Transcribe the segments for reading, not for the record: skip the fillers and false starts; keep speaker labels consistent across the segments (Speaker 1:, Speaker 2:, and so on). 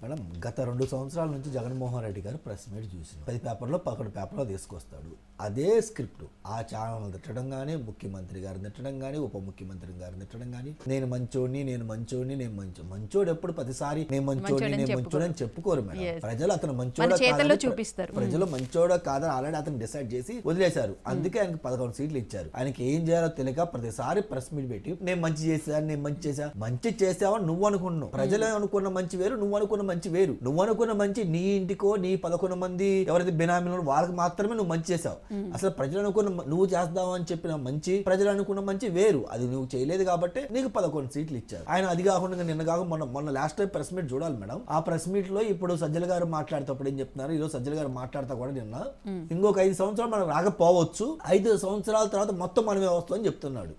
Speaker 1: Madam గత 2 సంవత్సరాల నుంచి జగన్మోహన్ రెడ్డి గారు ప్రెస్ మీట్ చూసి 10 పేపర్లో 11 పేపర్లో తీసుకొస్తాడు. అదే స్క్రిప్ట్ ఆ ఛానల్ తిట్టడం కానీ, ముఖ్యమంత్రి గారిని తిట్టడం కానీ, ఉప ముఖ్యమంత్రి గారిని తిట్టడం కానీ, నేను మంచోడిని మంచోడు ఎప్పుడు ప్రతిసారి నేను మంచోడిని చెప్పుకోరు మేడం. ప్రజలు అతను మంచోడా చూపిస్తారు. ప్రజలు మంచోడా కాదని ఆల్రెడీ అతను డిసైడ్ చేసి వదిలేశారు. అందుకే ఆయనకి 11 సీట్లు ఇచ్చారు. ఆయనకి ఏం చేయాలో తెలియక ప్రతిసారి ప్రెస్ మీట్ పెట్టి నేను మంచి చేసావా నువ్వు అనుకున్నావు. ప్రజలు అనుకున్న మంచి వేరు, నువ్వు అనుకున్న మంచి వేరు. నువ్వు అనుకున్న మంచి నీ ఇంటికో నీ 11 మంది ఎవరైతే బినామీలు వాళ్ళకి మాత్రమే నువ్వు మంచి చేసావు. అసలు ప్రజలు అనుకున్న నువ్వు చేస్తావు అని చెప్పిన మంచి, ప్రజలు అనుకున్న మంచి వేరు. అది నువ్వు చేయలేదు కాబట్టి నీకు 11 సీట్లు ఇచ్చారు. ఆయన అది కాకుండా నిన్న కాక మొన్న లాస్ట్ టైం ప్రెస్ మీట్ చూడాలి మేడం. ఆ ప్రెస్ మీట్ లో ఇప్పుడు సజ్జల గారు మాట్లాడేటప్పుడు ఏం చెప్తున్నారు, ఈరోజు సజ్జల గారు మాట్లాడతా కూడా నిన్న ఇంకొక 5 సంవత్సరాలు మనం రాకపోవచ్చు, 5 సంవత్సరాల తర్వాత మొత్తం మనమే వస్తామని చెప్తున్నాడు.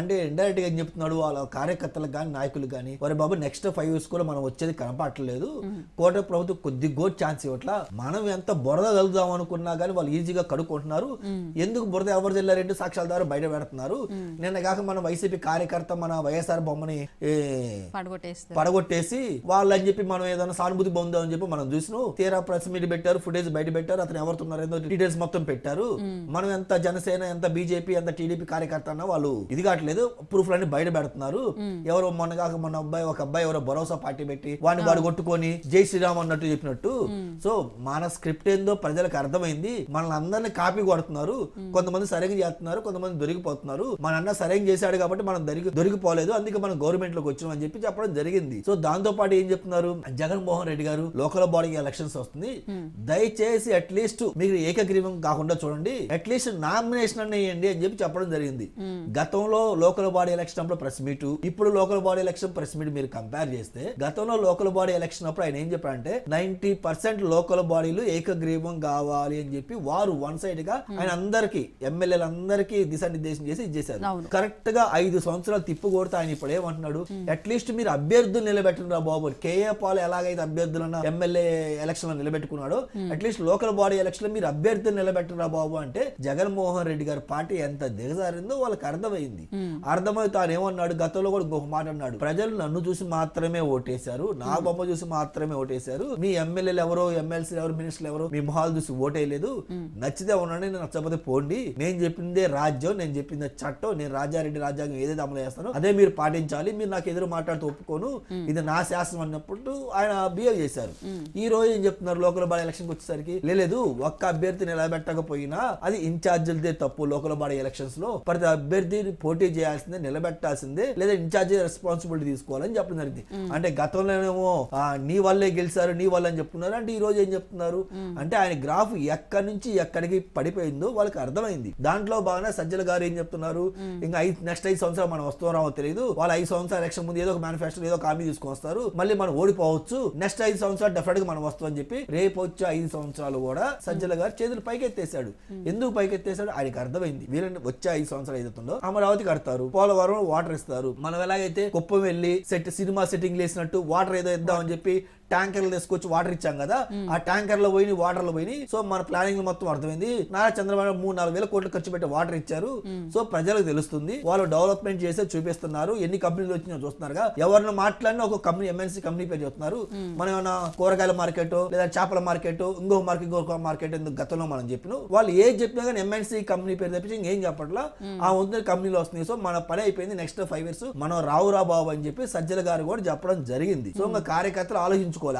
Speaker 1: అంటే ఇండైరెక్ట్ గా ఏం చెప్తున్నాడు, వాళ్ళ కార్యకర్తలకు కానీ నాయకులు కానీ, వారి బాబు నెక్స్ట్ 5 years కూడా మనం వచ్చేది కనపడలేదు, కోట ప్రభుత్వం కొద్దిగా ఛాన్స్ ఇవ్వట్లా, మనం ఎంత బురద కలుగుదాం అనుకున్నా కానీ వాళ్ళు ఈజీగా కడుక్కుంటున్నారు, ఎందుకు బురద ఎవరు జిల్లారెడ్డి సాక్ష్యాల ద్వారా బయట పెడుతున్నారు. నిన్న కాక మన వైసీపీ కార్యకర్త మన వైఎస్ఆర్ బొమ్మని పడగొట్టేసి వాళ్ళని చెప్పి మనం ఏదైనా సానుభూతి పొందామని చెప్పి మనం చూసినాం. తీరా ప్రెస్ మీట్ పెట్టారు, ఫుటేజ్ బయట పెట్టారు, అతను ఎవరుతున్నారు ఏదో డీటెయిల్స్ మొత్తం పెట్టారు. మనం ఎంత జనసేన, ఎంత బీజేపీ, ఎంత టీడీపీ కార్యకర్త అన్నా వాళ్ళు ఇది కావట్లేదు, ప్రూఫ్లన్నీ బయట పెడుతున్నారు. ఎవరో మొన్న ఒక అబ్బాయి ఎవరో భరోసా పార్టీ పెట్టి వాడు కొట్టుకొని జై శ్రీరామ్ అన్నట్టు చెప్పినట్టు. సో మన స్క్రిప్ట్ ఏందో ప్రజలకు అర్థమైంది. మనల్ని అందరినీ కాపీ కొడుతున్నారు, కొంతమంది సరిగ్గా చేస్తున్నారు, కొంతమంది దొరికిపోతున్నారు. మన అన్న సరిగ్గా చేశాడు కాబట్టి మనం దొరికిపోలేదు, అందుకే మనం గవర్నమెంట్ లోకి వచ్చాం అని చెప్పి చెప్పడం జరిగింది. సో దాంతో పాటు ఏం చెప్తున్నారు, జగన్మోహన్ రెడ్డి గారు లోకల్ బాడీ ఎలక్షన్స్ వస్తుంది, దయచేసి అట్లీస్ట్ మీరు ఏకగ్రీవం కాకుండా చూడండి, అట్లీస్ట్ నామినేషన్ అన్న వేయండి అని చెప్పి చెప్పడం జరిగింది. గతంలో లోకల్ బాడీ ఎలక్షన్ అప్పుడు ప్రెస్ మీట్, ఇప్పుడు local body election press meet మీరు కంపేర్ చేస్తే, గతంలో లోకల్ బాడీ ఎలక్షన్ అప్పుడు ఆయన ఏం చెప్పారంటే 90% లోకల్ బాడీలు ఏకగ్రీవం కావాలి అని చెప్పి వారు వన్ సైడ్ గా ఆయన అందరికి ఎమ్మెల్యేలందరికీ దిశానిర్దేశం చేసి ఇచ్చేశారు. కరెక్ట్ గా 5 సంవత్సరాలు తిప్పు కొడితే ఆయన ఇప్పుడు ఏమంటున్నాడు, అట్లీస్ట్ మీరు అభ్యర్థులు నిలబెట్టుకున్నా బాబు, కేఏ పాల్ ఎలాగైతే అభ్యర్థులన్న ఎమ్మెల్యే ఎలక్షన్ లో నిలబెట్టుకున్నాడో అట్లీస్ట్ లోకల్ బాడీ ఎలక్షన్ లో మీరు అభ్యర్థులు నిలబెట్టుకున్నా బాబు అంటే జగన్మోహన్ రెడ్డి గారి పార్టీ ఎంత దిగజారిందో వాళ్ళకి అర్థమైంది. అర్థమై తాను ఏమన్నాడు, గతంలో కూడా ఇంకొక మాట అన్నాడు, ప్రజలు నన్ను చూసి మాత్రమే ఓటేశారు, నా బొమ్మ చూసి మాత్రమే ఓటేశారు, మీ ఎమ్మెల్యేలు ఎవరో, ఎమ్మెల్సీలు ఎవరు, మినిస్టర్లు ఎవరు మీ మొహాలు చూసి ఓటేయలేదు, నచ్చితే ఉండండి, నచ్చకపోతే పోండి, నేను చెప్పిందే రాజ్యం, నేను చెప్పిందే చట్టం, నేను రాజారెడ్డి రాజ్యాంగం ఏదైతే అమలు చేస్తానో అదే మీరు పాటించాలి, మీరు నాకు ఎదురు మాట్లాడుతూ ఒప్పుకోను, ఇది నా శాసనం అన్నప్పుడు ఆయన బిహేవ్ చేశారు. ఈ రోజు ఏం చెప్తున్నారు, లోకల్ బాడీ ఎలక్షన్ వచ్చేసరికి లేదు, ఒక్క అభ్యర్థి నిలబెట్టకపోయినా అది ఇన్ఛార్జీలదే తప్పు, లోకల్ బాడీ ఎలక్షన్స్ లో ప్రతి అభ్యర్థిని పోటీ చేయాల్సిందే, నిలబెట్టాల్సిందే, లేదా ఇన్ఛార్జీ రెస్పాన్సిబిలిటీ తీసుకోవాలని చెప్పడం జరిగింది. అంటే గతంలోనేమో నీ వల్లే గెలిచారు, నీ వల్ల అని చెప్తున్నారు, అంటే ఈ రోజు ఏం చెప్తున్నారు అంటే ఆయన గ్రాఫ్ ఎక్కడి నుంచి ఎక్కడికి పడిపోయిందో వాళ్ళకి అర్థమైంది. దాంట్లో బాగానే సజ్జల గారు ఏం చెప్తున్నారు, ఇంకా నెక్స్ట్ 5 సంవత్సరాలు మనం వస్తామో తెలియదు, వాళ్ళు 5 సంవత్సరాల ఎలక్షన్ ముందు ఏదో ఒక మేనిఫెస్టో ఏదో ఒక హామీ తీసుకొని వస్తారు, మళ్ళీ మనం ఓడిపోవచ్చు, నెక్స్ట్ 5 సంవత్సరాలు డెఫినెట్ గా మనం వస్తామని చెప్పి రేపు వచ్చే 5 సంవత్సరాలు కూడా సజ్జల గారు చేతులు పైకెత్తేశాడు. ఎందుకు పైకెత్తేశాడు ఆయనకి అర్థమైంది, వీళ్ళని వచ్చే 5 సంవత్సరాలు ఏదైతుందో అమరావతి కడతారు, పోలవరం వాటర్ ఇస్తారు, మనం ఎలాగైతే కుప్పం వెళ్ళి సినిమా సెట్టింగ్ వేసినట్టు వాటర్ ఏదో ఇద్దామని చెప్పి ట్యాంకర్లు తీసుకొచ్చి వాటర్ ఇచ్చాం కదా, ఆ ట్యాంకర్లో పోయి వాటర్లో పోయి, సో మన ప్లానింగ్ మొత్తం అర్థమైంది. నారా చంద్రబాబు 3-4 వేల కోట్లు ఖర్చు పెట్టి వాటర్ ఇచ్చారు, సో ప్రజలకు తెలుస్తుంది, వాళ్ళు డెవలప్మెంట్ చేసే చూపిస్తున్నారు, ఎన్ని కంపెనీలు వచ్చినా చూస్తున్నారుగా, ఎవరిని మాట్లాడినా ఒక కంపెనీ ఎంఎన్సీ కంపెనీ పేరు చెప్తున్నారు. మనం ఏమన్నా కూరగాయల మార్కెట్ లేదా చేపల మార్కెట్ ఇంకొక మార్కెట్ ఎందుకు గతంలో మనం చెప్పిన వాళ్ళు ఏది చెప్పినా కానీ ఎంఎన్సీ కంపెనీ పేరు తెప్పించి ఇంకేం చెప్పట్లా, ఆ వంతు కంపెనీలు వస్తున్నాయి, సో మన పని అయిపోయింది, నెక్స్ట్ 5 years మనం రావురా బాబు అని చెప్పి సజ్జల గారు కూడా చెప్పడం జరిగింది. సో ఇంకా కార్యకర్తలు ఆలోచించుకో